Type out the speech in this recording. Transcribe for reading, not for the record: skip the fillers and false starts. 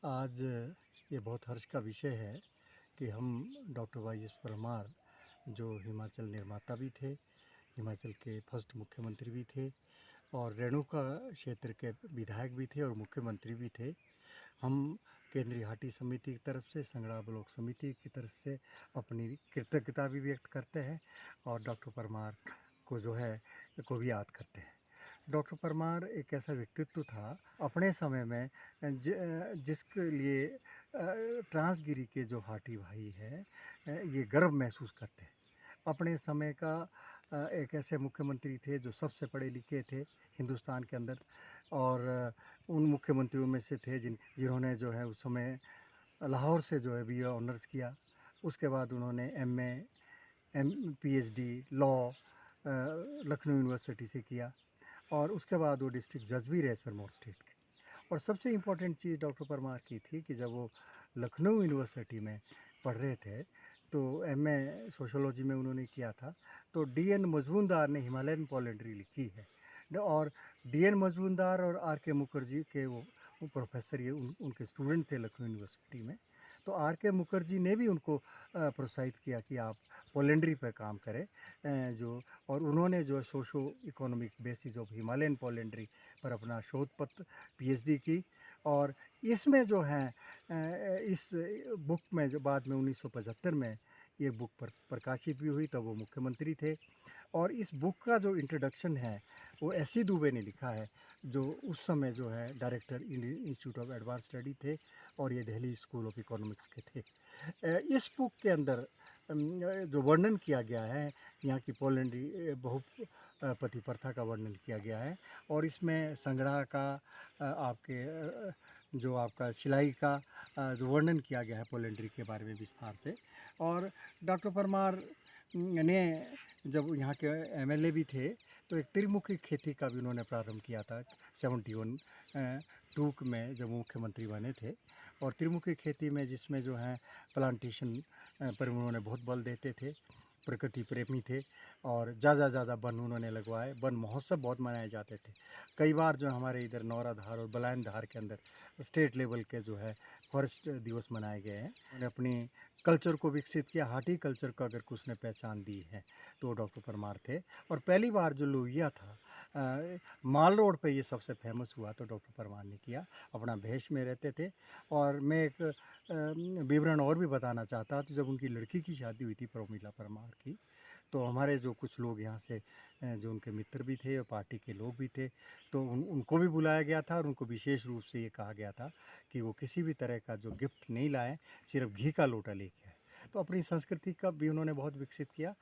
आज ये बहुत हर्ष का विषय है कि हम डॉक्टर वाई एस परमार, जो हिमाचल निर्माता भी थे, हिमाचल के फर्स्ट मुख्यमंत्री भी थे और रेणुका क्षेत्र के विधायक भी थे और मुख्यमंत्री भी थे। हम केंद्रीय हाटी समिति की तरफ से, संगड़ा ब्लॉक समिति की तरफ से अपनी कृतज्ञता भी व्यक्त करते हैं और डॉक्टर परमार को जो है को भी याद करते हैं। डॉक्टर परमार एक ऐसा व्यक्तित्व था अपने समय में जिसके लिए ट्रांसगिरी के जो हाटी भाई हैं ये गर्व महसूस करते हैं। अपने समय का एक ऐसे मुख्यमंत्री थे जो सबसे पढ़े लिखे थे हिंदुस्तान के अंदर और उन मुख्यमंत्रियों में से थे जिन्होंने जो है उस समय लाहौर से जो है बीए ऑनर्स किया। उसके बाद उन्होंने पीएचडी लॉ लखनऊ यूनिवर्सिटी से किया और उसके बाद वो डिस्ट्रिक्ट जज भी रहे सिरमौर स्टेट के। और सबसे इम्पोर्टेंट चीज़ डॉक्टर परमार की थी कि जब वो लखनऊ यूनिवर्सिटी में पढ़ रहे थे तो एमए सोशियोलॉजी में उन्होंने किया था, तो डीएन मजमूदार ने हिमालयन पोएट्री लिखी है और डीएन मजमूदार और आर.के. मुखर्जी के वो प्रोफेसर ये उनके स्टूडेंट थे लखनऊ यूनिवर्सिटी में। तो आर.के. मुखर्जी ने भी उनको प्रोत्साहित किया कि आप पोएट्री पर काम करें जो और उन्होंने जो socio economic basis of Himalayan poetry पर अपना शोध पत्र पीएचडी की और इसमें जो है इस बुक में जो बाद में 1975 में ये बुक पर प्रकाशित भी हुई, तब वो मुख्यमंत्री थे। और इस बुक का जो इंट्रोडक्शन है वो एस.सी. दुबे ने लिखा है, जो उस समय जो है director institute of advance study थे और ये दिल्ली स्कूल ऑफ इकोनॉमिक्स के थे। इस बुक के अंदर जो वर्णन किया गया है यहाँ की पोएट्री बहुपति प्रथा का वर्णन किया गया है और इसमें संगड़ा का जो आपका सिलाई का जो वर्णन किया गया है पोएट्री के बारे में विस्तार से। और डॉक्टर परमार ने जब यहाँ के एमएलए भी थे तो एक त्रिमुखी खेती का भी उन्होंने प्रारंभ किया था 71 में जब मुख्यमंत्री बने थे। और त्रिमुखी खेती में जिसमें जो है प्लांटेशन पर उन्होंने बहुत बल देते थे, प्रकृति प्रेमी थे और ज़्यादा वन उन्होंने लगवाए। वन महोत्सव बहुत मनाए जाते थे। कई बार जो हमारे इधर नौराधार और बलायन धार के अंदर स्टेट लेवल के जो है फॉरेस्ट दिवस मनाए गए हैं। उन्होंने अपनी कल्चर को विकसित किया। हार्टी कल्चर को अगर कुछ ने पहचान दी है तो डॉक्टर परमार थे। और पहली बार जो लोहिया था माल रोड पे ये सबसे फेमस हुआ तो डॉक्टर परमार ने किया। अपना भेष में रहते थे। और मैं एक विवरण और भी बताना चाहता तो जब उनकी लड़की की शादी हुई थी प्रोमिला परमार की, तो हमारे जो कुछ लोग यहाँ से जो उनके मित्र भी थे और पार्टी के लोग भी थे, तो उनको भी बुलाया गया था और उनको विशेष रूप से ये कहा गया था कि वो किसी भी तरह का जो गिफ्ट नहीं लाएं, सिर्फ घी का लोटा लेके आए। तो अपनी संस्कृति का भी उन्होंने बहुत विकसित किया।